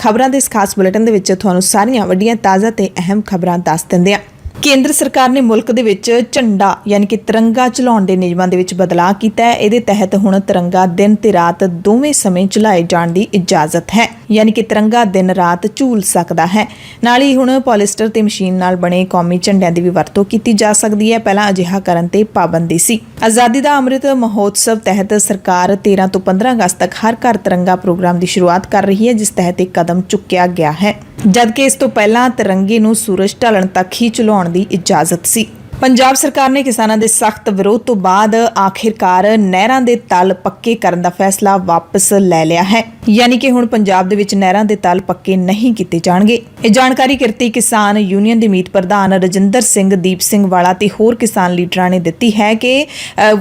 खबरां दे इस खास बुलेटिन दे विच तुहानूं सारियां वड्डियां ताज़ा ते अहम खबरां दस दिंदे हां। केंद्र सरकार ने मुल्क दे विच झंडा यानी कि तिरंगा चलाउण दे नियमां दे विच बदलाव कीता है। इहदे तहत हुण तिरंगा दिन ते रात दोवें समय झुलाए जाण दी इजाजत है, यानी कि तिरंगा दिन रात झूल सकदा है। नाल ही हुण पॉलिस्टर ते मशीन नाल बने कौमी झंडिਆਂ ਦੀ ਵੀ ਵਰਤੋਂ ਕੀਤੀ ਜਾ ਸਕਦੀ ਹੈ। ਪਹਿਲਾਂ ਅਜਿਹਾ ਕਰਨ ਤੇ ਪਾਬੰਦੀ ਸੀ। ਆਜ਼ਾਦੀ ਦਾ ਅੰਮ੍ਰਿਤ ਮਹੋਤਸਵ ਤਹਿਤ ਸਰਕਾਰ 13 ਤੋਂ 15 ਅਗਸਤ ਤੱਕ ਹਰ ਘਰ ਤਿਰੰਗਾ ਪ੍ਰੋਗਰਾਮ ਦੀ ਸ਼ੁਰੂਆਤ ਕਰ ਰਹੀ ਹੈ, ਜਿਸ ਤਹਿਤ ਇੱਕ ਕਦਮ ਚੁੱਕਿਆ ਗਿਆ ਹੈ, ਜਦਕਿ ਇਸ ਤੋਂ ਪਹਿਲਾਂ ਤਿਰੰਗੇ ਨੂੰ ਸੂਰਜ ਢਲਣ ਤੱਕ ਹੀ ਝੁਲਾਉਣ ਦੀ ਇਜਾਜ਼ਤ ਸੀ। ਪੰਜਾਬ ਸਰਕਾਰ ਨੇ ਕਿਸਾਨਾਂ ਦੇ ਸਖਤ ਵਿਰੋਧ ਤੋਂ ਬਾਅਦ ਆਖਿਰਕਾਰ ਨਹਿਰਾਂ ਦੇ ਤਲ ਪੱਕੇ ਕਰਨ ਦਾ ਫੈਸਲਾ ਵਾਪਸ ਲੈ ਲਿਆ ਹੈ, ਯਾਨੀ ਕਿ ਹੁਣ ਪੰਜਾਬ ਦੇ ਵਿੱਚ ਨਹਿਰਾਂ ਦੇ ਤਲ ਪੱਕੇ ਨਹੀਂ ਕੀਤੇ ਜਾਣਗੇ। ਇਹ ਜਾਣਕਾਰੀ ਕਿਰਤੀ ਕਿਸਾਨ ਯੂਨੀਅਨ ਦੇ ਮੀਤ ਪ੍ਰਧਾਨ ਰਜਿੰਦਰ ਸਿੰਘ, ਦੀਪ ਸਿੰਘ ਵਾਲਾ ਤੇ ਹੋਰ ਕਿਸਾਨ ਲੀਡਰਾਂ ਨੇ ਦਿੱਤੀ ਹੈ ਕਿ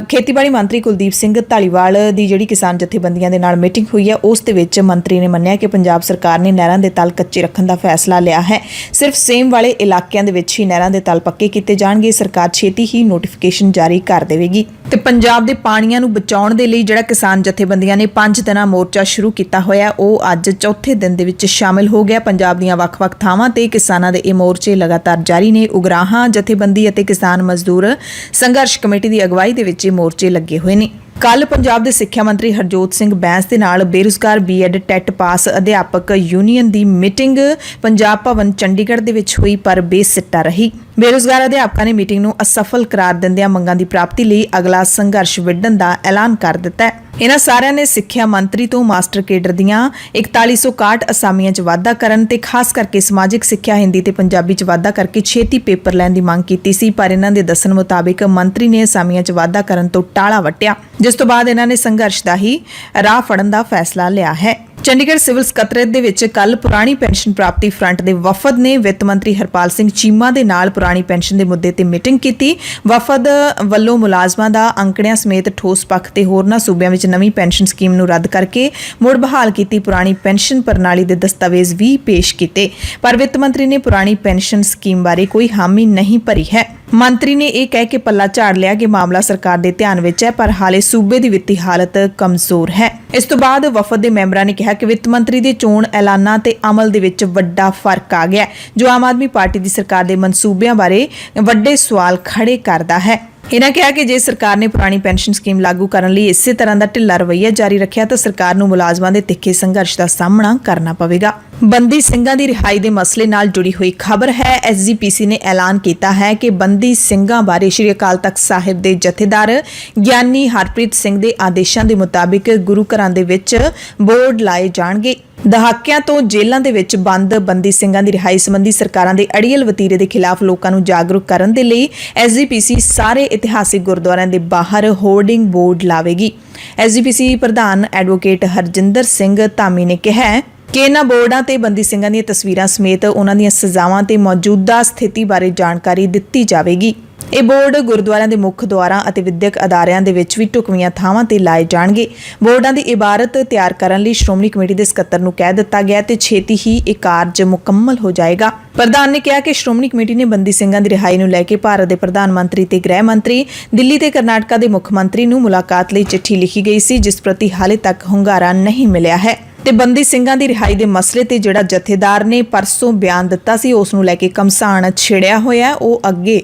ਖੇਤੀਬਾੜੀ ਮੰਤਰੀ ਕੁਲਦੀਪ ਸਿੰਘ ਧਾਲੀਵਾਲ ਦੀ ਜਿਹੜੀ ਕਿਸਾਨ ਜਥੇਬੰਦੀਆਂ ਦੇ ਨਾਲ ਮੀਟਿੰਗ ਹੋਈ ਹੈ, ਉਸ ਦੇ ਵਿੱਚ ਮੰਤਰੀ ਨੇ ਮੰਨਿਆ ਕਿ ਪੰਜਾਬ ਸਰਕਾਰ ਨੇ ਨਹਿਰਾਂ ਦੇ ਤਲ ਕੱਚੇ ਰੱਖਣ ਦਾ ਫੈਸਲਾ ਲਿਆ ਹੈ। ਸਿਰਫ ਸੇਮ ਵਾਲੇ ਇਲਾਕਿਆਂ ਦੇ ਵਿੱਚ ਹੀ ਨਹਿਰਾਂ ਦੇ ਤਲ ਪੱਕੇ ਕੀਤੇ ਜਾਣਗੇ। ਸਰਕਾਰ ਛੇਤੀ ਹੀ ਨੋਟੀਫਿਕੇਸ਼ਨ ਜਾਰੀ ਕਰ ਦੇਵੇਗੀ ਤੇ ਪੰਜਾਬ ਦੇ ਪਾਣੀਆਂ ਨੂੰ ਬਚਾਉਣ ਦੇ ਲਈ ਜਿਹੜਾ ਕਿਸਾਨ ਜਥੇਬੰਦੀਆਂ ਨੇ 5 ਦਿਨਾਂ ਮੋਰਚਾ ਸ਼ੁਰੂ ਕੀਤਾ ਹੋਇਆ, ਉਹ ਅੱਜ ਚੌਥੇ ਦਿਨ ਦੇ ਵਿੱਚ ਸ਼ਾਮਿਲ ਹੋ ਗਿਆ। ਪੰਜਾਬ ਦੀਆਂ ਵੱਖ-ਵੱਖ ਥਾਵਾਂ ਤੇ ਕਿਸਾਨਾਂ ਦੇ ਇਹ ਮੋਰਚੇ ਲਗਾਤਾਰ ਜਾਰੀ ਨੇ। ਉਗਰਾਹਾਂ ਜਥੇਬੰਦੀ ਅਤੇ ਕਿਸਾਨ ਮਜ਼ਦੂਰ ਸੰਘਰਸ਼ ਕਮੇਟੀ ਦੀ ਅਗਵਾਈ ਦੇ ਵਿੱਚ ਇਹ ਮੋਰਚੇ ਲੱਗੇ ਹੋਏ ਨੇ। ਕੱਲ ਪੰਜਾਬ ਦੇ ਸਿੱਖਿਆ ਮੰਤਰੀ ਹਰਜੋਤ ਸਿੰਘ ਬੈਂਸ ਦੇ ਨਾਲ ਬੇਰੁਜ਼ਗਾਰ ਬੀਐਡ ਟੈਟ ਪਾਸ ਅਧਿਆਪਕ ਯੂਨੀਅਨ ਦੀ ਮੀਟਿੰਗ ਪੰਜਾਬ ਭਵਨ ਚੰਡੀਗੜ੍ਹ ਦੇ ਵਿੱਚ ਹੋਈ, ਪਰ ਬੇਸਿੱਟਾ ਰਹੀ। ਬੇਰੁਜ਼ਗਾਰ ਅਧਿਆਪਕਾਂ ਨੇ ਮੀਟਿੰਗ ਨੂੰ ਅਸਫਲ ਕਰਾਰ ਦਿੰਦਿਆਂ ਮੰਗਾਂ ਦੀ ਪ੍ਰਾਪਤੀ ਲਈ ਅਗਲਾ ਸੰਘਰਸ਼ ਵਿੱਢਣ ਦਾ ਐਲਾਨ ਕਰ ਦਿੱਤਾ ਹੈ। ਇਹਨਾਂ ਸਾਰਿਆਂ ਨੇ ਸਿੱਖਿਆ ਮੰਤਰੀ ਤੋਂ ਮਾਸਟਰ ਕੇਡਰ ਦੀਆਂ 4161 ਅਸਾਮੀਆਂ 'ਚ ਵਾਧਾ ਕਰਨ ਤੇ ਖਾਸ ਕਰਕੇ ਸਮਾਜਿਕ ਸਿੱਖਿਆ ਹਿੰਦੀ ਤੇ ਪੰਜਾਬੀ 'ਚ ਵਾਧਾ ਕਰਕੇ ਛੇਤੀ ਪੇਪਰ ਲੈਣ ਦੀ ਮੰਗ ਕੀਤੀ ਸੀ, ਪਰ ਇਹਨਾਂ ਦੇ ਦੱਸਣ ਮੁਤਾਬਿਕ ਮੰਤਰੀ ਨੇ ਅਸਾਮੀਆਂ 'ਚ ਵਾਧਾ ਕਰਨ ਤੋਂ ਟਾਲਾ ਵੱਟਿਆ, ਜਿਸ ਤੋਂ ਬਾਅਦ ਇਹਨਾਂ ਨੇ ਸੰਘਰਸ਼ ਦਾ ਹੀ ਰਾਹ ਫੜਨ ਦਾ ਫੈਸਲਾ ਲਿਆ ਹੈ। ਚੰਡੀਗੜ੍ਹ ਸਿਵਲ ਸਕੱਤਰੇਤ ਦੇ ਵਿੱਚ ਕੱਲ ਪੁਰਾਣੀ ਪੈਨਸ਼ਨ ਪ੍ਰਾਪਤੀ ਫਰੰਟ ਦੇ ਵਫਦ ਨੇ ਵਿੱਤ ਮੰਤਰੀ ਹਰਪਾਲ ਸਿੰਘ ਚੀਮਾ ਦੇ ਨਾਲ ਪੁਰਾਣੀ ਪੈਨਸ਼ਨ ਦੇ ਮੁੱਦੇ ਤੇ ਮੀਟਿੰਗ ਕੀਤੀ। ਵਫਦ ਵੱਲੋਂ ਮੁਲਾਜ਼ਮਾਂ ਦਾ ਅੰਕੜਿਆਂ ਸਮੇਤ ਠੋਸ ਪੱਖ ਤੇ ਹੋਰਨਾਂ ਸੂਬਿਆਂ ਵਿੱਚ ਨਵੀਂ ਪੈਨਸ਼ਨ ਸਕੀਮ ਨੂੰ ਰੱਦ ਕਰਕੇ ਮੁੜ ਬਹਾਲ ਕੀਤੀ ਪੁਰਾਣੀ ਪੈਨਸ਼ਨ ਪ੍ਰਣਾਲੀ ਦੇ ਦਸਤਾਵੇਜ਼ ਵੀ ਪੇਸ਼ ਕੀਤੇ, ਪਰ ਵਿੱਤ ਮੰਤਰੀ ਨੇ ਪੁਰਾਣੀ ਪੈਨਸ਼ਨ ਸਕੀਮ ਬਾਰੇ ਕੋਈ ਹਾਮੀ ਨਹੀਂ ਭਰੀ ਹੈ। ਮੰਤਰੀ ਨੇ ਇਹ ਕਹਿ ਕੇ ਪੱਲਾ ਝਾੜ ਲਿਆ ਕਿ ਮਾਮਲਾ ਸਰਕਾਰ ਦੇ ਧਿਆਨ ਵਿੱਚ ਹੈ, ਪਰ ਹਾਲੇ ਸੂਬੇ ਦੀ ਵਿੱਤੀ ਹਾਲਤ ਕਮਜ਼ੋਰ ਹੈ। ਇਸ ਤੋਂ ਬਾਅਦ ਵਫਦ ਦੇ ਮੈਂਬਰਾਂ ਨੇ ਕਿਹਾ ਕਿ ਵਿੱਤ ਮੰਤਰੀ ਦੇ ਚੋਣ ਐਲਾਨਾਂ ਤੇ ਅਮਲ ਦੇ ਵਿੱਚ ਵੱਡਾ ਫਰਕ ਆ ਗਿਆ, ਜੋ ਆਮ ਆਦਮੀ ਪਾਰਟੀ ਦੀ ਸਰਕਾਰ ਦੇ ਮਨਸੂਬਿਆਂ ਬਾਰੇ ਵੱਡੇ ਸਵਾਲ ਖੜੇ ਕਰਦਾ ਹੈ। ਇਹਨਾਂ ਕਿਹਾ ਕਿ ਜੇ ਸਰਕਾਰ ਨੇ ਪੁਰਾਣੀ ਪੈਨਸ਼ਨ ਸਕੀਮ ਲਾਗੂ ਕਰਨ ਲਈ ਇਸੇ ਤਰ੍ਹਾਂ ਦਾ ਢਿੱਲਾ ਰਵੱਈਆ ਜਾਰੀ ਰੱਖਿਆ ਤਾਂ ਸਰਕਾਰ ਨੂੰ ਮੁਲਾਜ਼ਮਾਂ ਦੇ ਤਿੱਖੇ ਸੰਘਰਸ਼ ਦਾ ਸਾਹਮਣਾ ਕਰਨਾ ਪਵੇਗਾ। ਬੰਦੀ ਸਿੰਘਾਂ ਦੀ ਰਿਹਾਈ ਦੇ ਮਸਲੇ ਨਾਲ ਜੁੜੀ ਹੋਈ ਖਬਰ ਹੈ। ਐਸਜੀਪੀਸੀ ਨੇ ਐਲਾਨ ਕੀਤਾ ਹੈ ਕਿ ਬੰਦੀ ਸਿੰਘਾਂ ਬਾਰੇ ਸ਼੍ਰੀ ਅਕਾਲ ਤਖਤ ਸਾਹਿਬ ਦੇ ਜਥੇਦਾਰ ਗਿਆਨੀ ਹਰਪ੍ਰੀਤ ਸਿੰਘ ਦੇ ਆਦੇਸ਼ਾਂ ਦੇ ਮੁਤਾਬਿਕ ਗੁਰੂ ਘਰਾਂ ਦੇ ਵਿੱਚ ਬੋਰਡ ਲਾਏ ਜਾਣਗੇ। ਦਹਾਕਿਆਂ ਤੋਂ ਜੇਲ੍ਹਾਂ ਦੇ ਵਿੱਚ ਬੰਦ ਬੰਦੀ ਸਿੰਘਾਂ ਦੀ ਰਿਹਾਈ ਸੰਬੰਧੀ ਸਰਕਾਰਾਂ ਦੇ ਅੜੀਅਲ ਵਤੀਰੇ ਦੇ ਖਿਲਾਫ ਲੋਕਾਂ ਨੂੰ ਜਾਗਰੂਕ ਕਰਨ ਦੇ ਲਈ ਐਸਜੀਪੀਸੀ ਸਾਰੇ ਇਤਿਹਾਸਿਕ ਗੁਰਦੁਆਰਿਆਂ ਦੇ ਬਾਹਰ ਹੋਰਡਿੰਗ ਬੋਰਡ ਲਾਵੇਗੀ। ਐਸਜੀਪੀਸੀ ਪ੍ਰਧਾਨ ਐਡਵੋਕੇਟ ਹਰਜਿੰਦਰ ਸਿੰਘ ਧਾਮੀ ਨੇ ਕਿਹਾ ਕਿ ਇਹਨਾਂ ਬੋਰਡਾਂ ਤੇ ਬੰਦੀ ਸਿੰਘਾਂ ਦੀਆਂ ਤਸਵੀਰਾਂ ਸਮੇਤ ਉਹਨਾਂ ਦੀਆਂ ਸਜ਼ਾਵਾਂ ਤੇ ਮੌਜੂਦਾ ਸਥਿਤੀ ਬਾਰੇ ਜਾਣਕਾਰੀ ਦਿੱਤੀ ਜਾਵੇਗੀ। ਇਹ ਬੋਰਡ ਗੁਰਦੁਆਰਿਆਂ ਦੇ ਮੁੱਖ ਦੁਆਰਾਂ ਅਤੇ ਵਿਦਿਅਕ ਅਦਾਰਿਆਂ ਦੇ ਵਿੱਚ ਵੀ ਢੁਕਵੀਆਂ ਥਾਵਾਂ ਤੇ ਲਾਏ ਜਾਣਗੇ। ਬੋਰਡਾਂ ਦੀ ਇਬਾਰਤ ਤਿਆਰ ਕਰਨ ਲਈ ਸ਼੍ਰੋਮਣੀ ਕਮੇਟੀ ਦੇ ਸਕੱਤਰ ਨੂੰ ਕਹਿ ਦਿੱਤਾ ਗਿਆ ਤੇ ਛੇਤੀ ਹੀ ਇਹ ਕਾਰਜ ਮੁਕੰਮਲ ਹੋ ਜਾਏਗਾ। ਪ੍ਰਧਾਨ ਨੇ ਕਿਹਾ ਕਿ ਸ਼੍ਰੋਮਣੀ ਕਮੇਟੀ ਨੇ ਬੰਦੀ ਸਿੰਘਾਂ ਦੀ ਰਿਹਾਈ ਨੂੰ ਲੈ ਕੇ ਭਾਰਤ ਦੇ ਪ੍ਰਧਾਨ ਮੰਤਰੀ ਤੇ ਗ੍ਰਹਿ ਮੰਤਰੀ, ਦਿੱਲੀ ਤੇ ਕਰਨਾਟਕਾ ਦੇ ਮੁੱਖ ਮੰਤਰੀ ਨੂੰ ਮੁਲਾਕਾਤ ਲਈ ਚਿੱਠੀ ਲਿਖੀ ਗਈ ਸੀ, ਜਿਸ ਪ੍ਰਤੀ ਹਾਲੇ ਤੱਕ ਹੁੰਗਾਰਾ ਨਹੀਂ ਮਿਲਿਆ ਹੈ। ਤੇ ਬੰਦੀ ਸਿੰਘਾਂ ਦੀ ਰਿਹਾਈ ਦੇ ਮਸਲੇ ਤੇ ਜਿਹੜਾ ਜਥੇਦਾਰ ਨੇ ਪਰਸੋਂ ਬਿਆਨ ਦਿੱਤਾ ਸੀ, ਉਸ ਨੂੰ ਲੈ ਕੇ ਘਮਸਾਨ ਛਿੜਿਆ ਹੋਇਆ। ਉਹ ਅੱਗੇ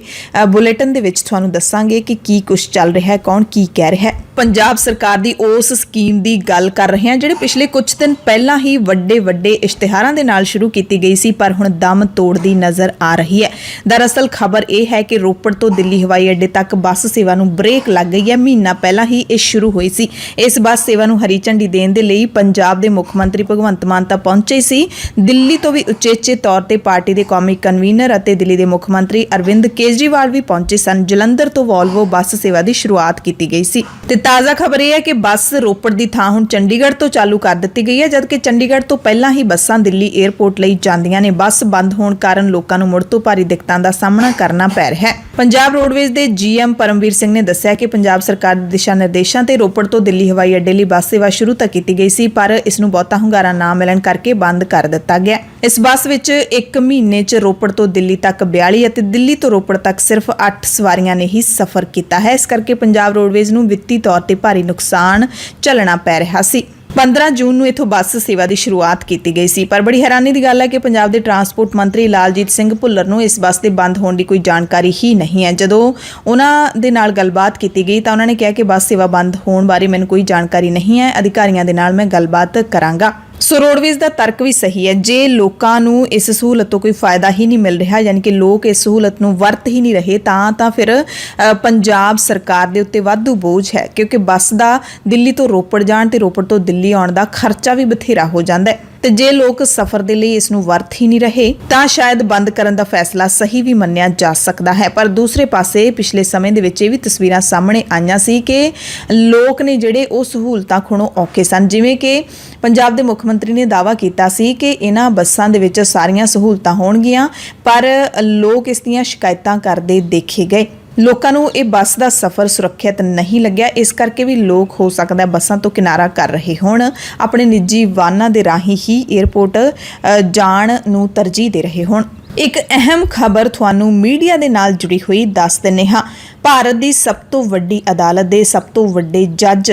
ਬੁਲੇਟਿਨ ਦੇ ਵਿੱਚ ਤੁਹਾਨੂੰ ਦੱਸਾਂਗੇ ਕਿ ਕੀ ਕੁਝ ਚੱਲ ਰਿਹਾ ਹੈ, ਕੌਣ ਕੀ ਕਹਿ ਰਿਹਾ ਹੈ। ਪੰਜਾਬ ਸਰਕਾਰ ਦੀ ਉਸ ਸਕੀਮ ਦੀ ਗੱਲ ਕਰ ਰਹੇ ਹਾਂ ਜਿਹੜੇ ਪਿਛਲੇ ਕੁਝ ਦਿਨ ਪਹਿਲਾਂ ਹੀ ਵੱਡੇ ਇਸ਼ਤਿਹਾਰਾਂ ਦੇ ਨਾਲ ਸ਼ੁਰੂ ਕੀਤੀ ਗਈ ਸੀ, ਪਰ ਹੁਣ ਦਮ ਤੋੜਦੀ ਨਜ਼ਰ ਆ ਰਹੀ ਹੈ। ਦਰਅਸਲ ਖਬਰ ਇਹ ਹੈ ਕਿ ਰੋਪੜ ਤੋਂ ਦਿੱਲੀ ਹਵਾਈ ਅੱਡੇ ਤੱਕ ਬੱਸ ਸੇਵਾ ਨੂੰ ਬ੍ਰੇਕ ਲੱਗ ਗਈ ਹੈ। ਮਹੀਨਾ ਪਹਿਲਾਂ ਹੀ ਇਹ ਸ਼ੁਰੂ ਹੋਈ ਸੀ। ਇਸ ਬੱਸ ਸੇਵਾ ਨੂੰ ਹਰੀ ਝੰਡੀ ਦੇਣ ਦੇ ਲਈ ਪੰਜਾਬ ਦੇ ਮੁੱਖ ਮੰਤਰੀ ਭਗਵੰਤ ਮਾਨ ਤਾਂ ਪਹੁੰਚੇ ਸੀ। ਦਿੱਲੀ ਤੋਂ ਵੀ ਉਚੇਚੇ ਤੌਰ ਤੇ ਪਾਰਟੀ ਦੇ ਕੌਮੀ ਕਨਵੀਨਰ ਅਤੇ ਦਿੱਲੀ ਦੇ ਮੁੱਖ ਮੰਤਰੀ ਅਰਵਿੰਦ ਕੇਜਰੀਵਾਲ ਵੀ ਪਹੁੰਚੇ ਸਨ। ਜਲੰਧਰ ਤੋਂ ਵੋਲਵੋ ਬੱਸ ਸੇਵਾ ਦੀ ਸ਼ੁਰੂਆਤ ਕੀਤੀ ਗਈ ਸੀ ਤੇ ਤਾਜ਼ਾ ਖਬਰ ਇਹ ਹੈ ਕਿ ਬੱਸ ਰੋਪੜ ਦੀ ਥਾਂ ਹੁਣ ਚੰਡੀਗੜ੍ਹ ਤੋਂ ਚਾਲੂ ਕਰ ਦਿੱਤੀ ਗਈ ਹੈ, ਜਦਕਿ ਚੰਡੀਗੜ੍ਹ ਤੋਂ ਪਹਿਲਾਂ ਹੀ ਬੱਸਾਂ ਦਿੱਲੀ ਏਅਰਪੋਰਟ ਲਈ ਜਾਂਦੀਆਂ ਨੇ। ਬੱਸ ਬੰਦ ਹੋਣ ਕਾਰਨ ਲੋਕਾਂ ਨੂੰ ਮੁੜ ਤੋਂ ਭਾਰੀ ਦਿੱਕਤਾਂ ਦਾ ਸਾਹਮਣਾ ਕਰਨਾ ਪੈ ਰਿਹਾ ਹੈ। ਪੰਜਾਬ ਰੋਡਵੇਜ਼ ਦੇ ਜੀਐਮ ਪਰਮਵੀਰ ਸਿੰਘ ਨੇ ਦੱਸਿਆ ਕਿ ਪੰਜਾਬ ਸਰਕਾਰ ਦੇ ਦਿਸ਼ਾ ਨਿਰਦੇਸ਼ਾਂ ਤੇ ਰੋਪੜ ਤੋਂ ਦਿੱਲੀ ਹਵਾਈ ਅੱਡੇ ਲਈ ਬੱਸ ਸੇਵਾ ਸ਼ੁਰੂ ਤਾਂ ਕੀਤੀ ਗਈ ਸੀ, ਪਰ ਇਸ ਨੂੰ ਬਹੁਤਾ ਹੁੰਗਾਰਾ ਨਾ ਮਿਲਣ ਕਰਕੇ ਬੰਦ ਕਰ ਦਿੱਤਾ ਗਿਆ। ਇਸ ਬੱਸ ਵਿੱਚ 1 ਮਹੀਨੇ 'ਚ ਰੋਪੜ ਤੋਂ ਦਿੱਲੀ ਤੱਕ 42 ਅਤੇ ਦਿੱਲੀ ਤੋਂ ਰੋਪੜ ਤੱਕ ਸਿਰਫ 8 ਸਵਾਰੀਆਂ ਨੇ ਹੀ ਸਫ਼ਰ ਕੀਤਾ ਹੈ। ਇਸ ਕਰਕੇ ਪੰਜਾਬ ਰੋਡਵੇਜ਼ ਨੂੰ ਵਿੱਤੀ ਤੌਰ ਤੇ ਭਾਰੀ ਨੁਕਸਾਨ ਝੱਲਣਾ ਪੈ ਰਿਹਾ ਸੀ। 15 ਜੂਨ ਨੂੰ ਇਥੋਂ ਬੱਸ ਸੇਵਾ ਦੀ ਸ਼ੁਰੂਆਤ ਕੀਤੀ ਗਈ ਸੀ। ਪਰ ਬੜੀ ਹੈਰਾਨੀ ਦੀ ਗੱਲ ਹੈ ਕਿ ਪੰਜਾਬ ਦੇ ਟਰਾਂਸਪੋਰਟ ਮੰਤਰੀ ਲਾਲਜੀਤ ਸਿੰਘ ਭੁੱਲਰ ਨੂੰ ਇਸ ਬੱਸ ਦੇ ਬੰਦ ਹੋਣ ਦੀ ਕੋਈ ਜਾਣਕਾਰੀ ਹੀ ਨਹੀਂ ਹੈ। ਜਦੋਂ ਉਹਨਾਂ ਦੇ ਨਾਲ ਗੱਲਬਾਤ ਕੀਤੀ ਗਈ ਤਾਂ ਉਹਨਾਂ ਨੇ ਕਿਹਾ ਕਿ ਬੱਸ ਸੇਵਾ ਬੰਦ ਹੋਣ ਬਾਰੇ ਮੈਨੂੰ ਕੋਈ ਜਾਣਕਾਰੀ ਨਹੀਂ ਹੈ, ਅਧਿਕਾਰੀਆਂ ਦੇ ਨਾਲ ਮੈਂ ਗੱਲਬਾਤ ਕਰਾਂਗਾ। ਸੋ ਰੋਡਵੇਜ਼ ਦਾ ਤਰਕ ਵੀ ਸਹੀ ਹੈ। ਜੇ ਲੋਕਾਂ ਨੂੰ ਇਸ ਸਹੂਲਤ ਤੋਂ ਕੋਈ ਫਾਇਦਾ ਹੀ ਨਹੀਂ ਮਿਲ ਰਿਹਾ, ਯਾਨੀ ਕਿ ਲੋਕ ਇਸ ਸਹੂਲਤ ਨੂੰ ਵਰਤ ਹੀ ਨਹੀਂ ਰਹੇ, ਤਾਂ ਫਿਰ ਪੰਜਾਬ ਸਰਕਾਰ ਦੇ ਉੱਤੇ ਵਾਧੂ ਬੋਝ ਹੈ, ਕਿਉਂਕਿ ਬੱਸ ਦਾ ਦਿੱਲੀ ਤੋਂ ਰੋਪੜ ਜਾਣ ਤੇ ਰੋਪੜ ਤੋਂ ਦਿੱਲੀ ਆਉਣ ਦਾ ਖਰਚਾ ਵੀ ਬਥੇਰਾ ਹੋ ਜਾਂਦਾ ਹੈ। ਤੇ ਜੇ ਲੋਕ ਸਫ਼ਰ ਦੇ ਲਈ ਇਸ ਨੂੰ ਵਰਤ ਹੀ ਨਹੀਂ ਰਹੇ ਤਾਂ ਸ਼ਾਇਦ ਬੰਦ ਕਰਨ ਦਾ ਫੈਸਲਾ ਸਹੀ ਵੀ ਮੰਨਿਆ ਜਾ ਸਕਦਾ ਹੈ। ਪਰ ਦੂਸਰੇ ਪਾਸੇ ਪਿਛਲੇ ਸਮੇਂ ਦੇ ਵਿੱਚ ਇਹ ਵੀ ਤਸਵੀਰਾਂ ਸਾਹਮਣੇ ਆਈਆਂ ਸੀ ਕਿ ਲੋਕ ਨੇ ਜਿਹੜੇ ਉਹ ਸਹੂਲਤਾਂ ਖੁਣੋਂ ਔਖੇ ਸਨ। ਜਿਵੇਂ ਕਿ ਪੰਜਾਬ ਦੇ ਮੁੱਖ ਮੰਤਰੀ ਨੇ ਦਾਅਵਾ ਕੀਤਾ ਸੀ ਕਿ ਇਹਨਾਂ ਬੱਸਾਂ ਦੇ ਵਿੱਚ ਸਾਰੀਆਂ ਸਹੂਲਤਾਂ ਹੋਣਗੀਆਂ, ਪਰ ਲੋਕ ਇਸ ਦੀਆਂ ਸ਼ਿਕਾਇਤਾਂ ਕਰਦੇ ਦੇਖੇ ਗਏ। ਲੋਕਾਂ ਨੂੰ ਇਹ ਬੱਸ ਦਾ ਸਫ਼ਰ ਸੁਰੱਖਿਅਤ ਨਹੀਂ ਲੱਗਿਆ, ਇਸ ਕਰਕੇ ਵੀ ਲੋਕ ਹੋ ਸਕਦਾ ਬੱਸਾਂ ਤੋਂ ਕਿਨਾਰਾ ਕਰ ਰਹੇ ਹੋਣ, ਆਪਣੇ ਨਿੱਜੀ ਵਾਹਨਾਂ ਦੇ ਰਾਹੀਂ ਹੀ ਏਅਰਪੋਰਟ ਜਾਣ ਨੂੰ ਤਰਜੀਹ ਦੇ ਰਹੇ ਹੋਣ। ਇੱਕ ਅਹਿਮ ਖਬਰ ਤੁਹਾਨੂੰ ਮੀਡੀਆ ਦੇ ਨਾਲ ਜੁੜੀ ਹੋਈ ਦੱਸ ਦਿੰਦੇ ਹਾਂ। ਭਾਰਤ ਦੀ ਸਭ ਤੋਂ ਵੱਡੀ ਅਦਾਲਤ ਦੇ ਸਭ ਤੋਂ ਵੱਡੇ ਜੱਜ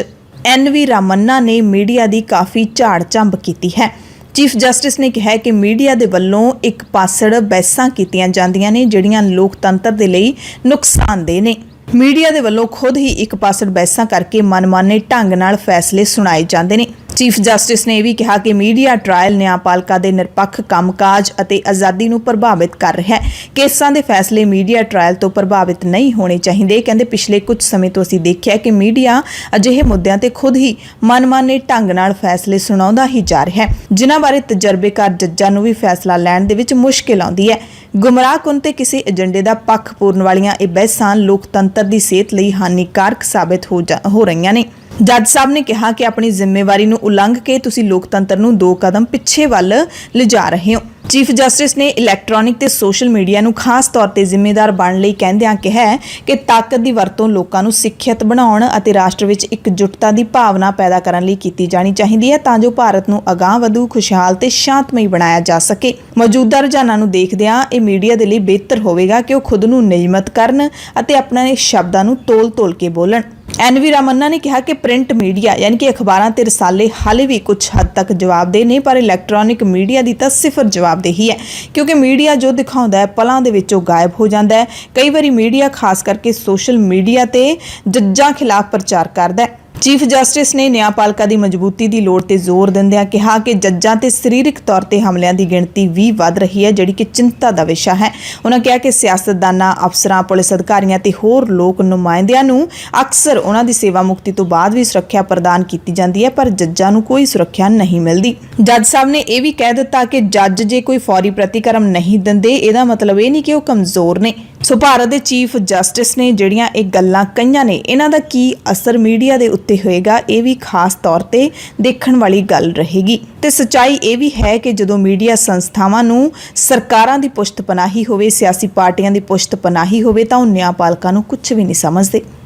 NV ਰਾਮੰਨਾ ਨੇ ਮੀਡੀਆ ਦੀ ਕਾਫੀ ਝਾੜ-ਝੰਬ ਕੀਤੀ ਹੈ। ਚੀਫ ਜਸਟਿਸ ਨੇ ਕਿਹਾ ਕਿ ਮੀਡੀਆ ਦੇ ਵੱਲੋਂ ਇੱਕ ਪਾਸੜ ਬਹਿਸਾਂ ਕੀਤੀਆਂ ਜਾਂਦੀਆਂ ਨੇ ਜਿਹੜੀਆਂ ਲੋਕਤੰਤਰ ਦੇ ਲਈ ਨੁਕਸਾਨਦੇਹ ਨੇ। ਮੀਡੀਆ ਦੇ ਵੱਲੋਂ ਖੁਦ ਹੀ ਇੱਕ ਪਾਸੜ ਬਹਿਸਾਂ ਕਰਕੇ ਮਨਮਾਨੇ ਢੰਗ ਨਾਲ ਫੈਸਲੇ ਸੁਣਾਏ ਜਾਂਦੇ ਨੇ। ਚੀਫ ਜਸਟਿਸ ਨੇ ਇਹ ਵੀ ਕਿਹਾ ਕਿ ਮੀਡੀਆ ਟ੍ਰਾਇਲ ਨਿਆਂਪਾਲਕਾ ਦੇ ਨਿਰਪੱਖ ਕੰਮਕਾਜ ਅਤੇ ਆਜ਼ਾਦੀ ਨੂੰ ਪ੍ਰਭਾਵਿਤ ਕਰ ਰਿਹਾ ਹੈ। ਕੇਸਾਂ ਦੇ ਫੈਸਲੇ ਮੀਡੀਆ ਟ੍ਰਾਇਲ ਤੋਂ ਪ੍ਰਭਾਵਿਤ ਨਹੀਂ ਹੋਣੇ ਚਾਹੀਦੇ। ਕਹਿੰਦੇ ਪਿਛਲੇ ਕੁਝ ਸਮੇਂ ਤੋਂ ਅਸੀਂ ਦੇਖਿਆ ਕਿ ਮੀਡੀਆ ਅਜਿਹੇ ਮੁੱਦਿਆਂ ਤੇ ਖੁਦ ਹੀ ਮਨਮਾਨੇ ਢੰਗ ਨਾਲ ਫੈਸਲੇ ਸੁਣਾਉਂਦਾ ਹੀ ਜਾ ਰਿਹਾ ਹੈ, ਜਿਨ੍ਹਾਂ ਬਾਰੇ ਤਜਰਬੇਕਾਰ ਜੱਜਾਂ ਨੂੰ ਵੀ ਫੈਸਲਾ ਲੈਣ ਦੇ ਵਿੱਚ ਮੁਸ਼ਕਿਲ ਆਉਂਦੀ ਹੈ। ਗੁੰਮਰਾਹਕੁਨ ਤੇ ਕਿਸੇ ਏਜੰਡੇ ਦਾ ਪੱਖ ਪੂਰਨ ਵਾਲੀਆਂ ਇਹ ਬਹਿਸਾਂ ਲੋਕਤੰਤਰ ਦੀ ਸਿਹਤ ਲਈ ਹਾਨੀਕਾਰਕ ਸਾਬਿਤ ਹੋ ਰਹੀਆਂ ਨੇ। ਜੱਜ ਸਾਹਿਬ ਨੇ ਕਿਹਾ ਕਿ ਆਪਣੀ ਜ਼ਿੰਮੇਵਾਰੀ ਨੂੰ ਉਲੰਘ ਕੇ ਤੁਸੀਂ ਲੋਕਤੰਤਰ ਨੂੰ 2 ਕਦਮ ਪਿੱਛੇ ਵੱਲ ਲਿਜਾ ਰਹੇ ਹੋ। ਚੀਫ ਜਸਟਿਸ ਨੇ ਇਲੈਕਟ੍ਰੋਨਿਕ ਤੇ ਸੋਸ਼ਲ ਮੀਡੀਆ ਨੂੰ ਖਾਸ ਤੌਰ ਤੇ ਜ਼ਿੰਮੇਦਾਰ ਬਣਨ ਲਈ ਕਹਿੰਦਿਆਂ ਕਿਹਾ ਕਿ ਤਾਕਤ ਦੀ ਵਰਤੋਂ ਲੋਕਾਂ ਨੂੰ ਸਿੱਖਿਅਤ ਬਣਾਉਣ ਅਤੇ ਰਾਸ਼ਟਰ ਵਿੱਚ ਇਕਜੁੱਟਤਾ ਦੀ ਭਾਵਨਾ ਪੈਦਾ ਕਰਨ ਲਈ ਕੀਤੀ ਜਾਣੀ ਚਾਹੀਦੀ ਹੈ, ਤਾਂ ਜੋ ਭਾਰਤ ਨੂੰ ਅਗਾਂਹ ਵਧੂ, ਖੁਸ਼ਹਾਲ ਤੇ ਸ਼ਾਂਤਮਈ ਬਣਾਇਆ ਜਾ ਸਕੇ। ਮੌਜੂਦਾ ਰੁਝਾਨਾਂ ਨੂੰ ਦੇਖਦਿਆਂ ਇਹ ਮੀਡੀਆ ਦੇ ਲਈ ਬਿਹਤਰ ਹੋਵੇਗਾ ਕਿ ਉਹ ਖੁਦ ਨੂੰ ਨਿਯਮਤ ਕਰਨ ਅਤੇ ਆਪਣੇ ਸ਼ਬਦਾਂ ਨੂੰ ਤੋਲ-ਤੋਲ ਕੇ ਬੋਲਣ। NV ਰਾਮੰਨਾ ਨੇ ਕਿਹਾ ਕਿ ਪ੍ਰਿੰਟ ਮੀਡੀਆ ਯਾਨੀ ਕਿ ਅਖਬਾਰਾਂ ਤੇ ਰਸਾਲੇ ਹਾਲੇ ਵੀ ਕੁਝ ਹੱਦ ਤੱਕ ਜਵਾਬਦੇਹ ਨੇ, ਪਰ ਇਲੈਕਟ੍ਰੋਨਿਕ ਮੀਡੀਆ ਦੀ ਤਾਂ ਸਿਫਰ ਜਵਾਬਦੇਹੀ ਹੈ, ਕਿਉਂਕਿ ਮੀਡੀਆ ਜੋ ਦਿਖਾਉਂਦਾ ਹੈ ਪਲਾਂ ਦੇ ਵਿੱਚੋਂ ਗਾਇਬ ਹੋ ਜਾਂਦਾ ਹੈ। ਕਈ ਵਾਰੀ ਮੀਡੀਆ ਖਾਸ ਕਰਕੇ ਸੋਸ਼ਲ ਮੀਡੀਆ ਤੇ ਜੱਜਾਂ ਖਿਲਾਫ ਪ੍ਰਚਾਰ ਕਰਦਾ ਹੈ। ਚੀਫ ਜਸਟਿਸ ਨੇ ਨਿਆਂਪਾਲਕਾ ਦੀ ਮਜ਼ਬੂਤੀ ਦੀ ਲੋੜ ਤੇ ਜ਼ੋਰ ਦਿੰਦਿਆਂ ਕਿਹਾ ਕਿ ਜੱਜਾਂ ਤੇ ਸਰੀਰਕ ਤੌਰ ਤੇ ਹਮਲਿਆਂ ਦੀ ਗਿਣਤੀ ਵੀ ਵੱਧ ਰਹੀ ਹੈ, ਜਿਹੜੀ ਕਿ ਚਿੰਤਾ ਦਾ ਵਿਸ਼ਾ ਹੈ। ਉਹਨਾਂ ਕਿਹਾ ਕਿ ਸਿਆਸਤਦਾਨਾਂ, ਅਫਸਰਾਂ, ਪੁਲਿਸ ਅਧਿਕਾਰੀਆਂ ਤੇ ਹੋਰ ਲੋਕ ਨੁਮਾਇੰਦਿਆਂ ਨੂੰ ਅਕਸਰ ਉਹਨਾਂ ਦੀ ਸੇਵਾ ਮੁਕਤੀ ਤੋਂ ਬਾਅਦ ਵੀ ਸੁਰੱਖਿਆ ਪ੍ਰਦਾਨ ਕੀਤੀ ਜਾਂਦੀ ਹੈ, ਪਰ ਜੱਜਾਂ ਨੂੰ ਕੋਈ ਸੁਰੱਖਿਆ ਨਹੀਂ ਮਿਲਦੀ। ਜੱਜ ਸਾਹਿਬ ਨੇ ਇਹ ਵੀ ਕਹਿ ਦਿੱਤਾ ਕਿ ਜੱਜ ਜੇ ਕੋਈ ਫੌਰੀ ਪ੍ਰਤੀਕਰਮ ਨਹੀਂ ਦਿੰਦੇ, ਇਹਦਾ ਮਤਲਬ ਇਹ ਨਹੀਂ ਕਿ ਉਹ ਕਮਜ਼ੋਰ ਨੇ। ਸੋ ਭਾਰਤ ਦੇ ਚੀਫ ਜਸਟਿਸ ਨੇ ਜਿਹੜੀਆਂ ਇਹ ਗੱਲਾਂ ਕਹੀਆਂ ਨੇ, ਇਹਨਾਂ ਦਾ ਕੀ ਅਸਰ ਮੀਡੀਆ ਦੇ ਉੱਤੇ ਹੋਏਗਾ, ਇਹ ਵੀ ਖਾਸ ਤੌਰ ਤੇ ਦੇਖਣ ਵਾਲੀ ਗੱਲ ਰਹੇਗੀ। ਤੇ ਸੱਚਾਈ ਇਹ ਵੀ ਹੈ ਕਿ ਜਦੋਂ ਮੀਡੀਆ ਸੰਸਥਾਵਾਂ ਨੂੰ ਸਰਕਾਰਾਂ ਦੀ ਪੁਸ਼ਤ ਪਨਾਹੀ ਹੋਵੇ, ਸਿਆਸੀ ਪਾਰਟੀਆਂ ਦੀ ਪੁਸ਼ਤ ਪਨਾਹੀ ਹੋਵੇ, ਤਾਂ ਉਹ ਨਿਆਂਪਾਲਕਾਂ ਨੂੰ ਕੁਝ ਵੀ ਨਹੀਂ ਸਮਝਦੇ।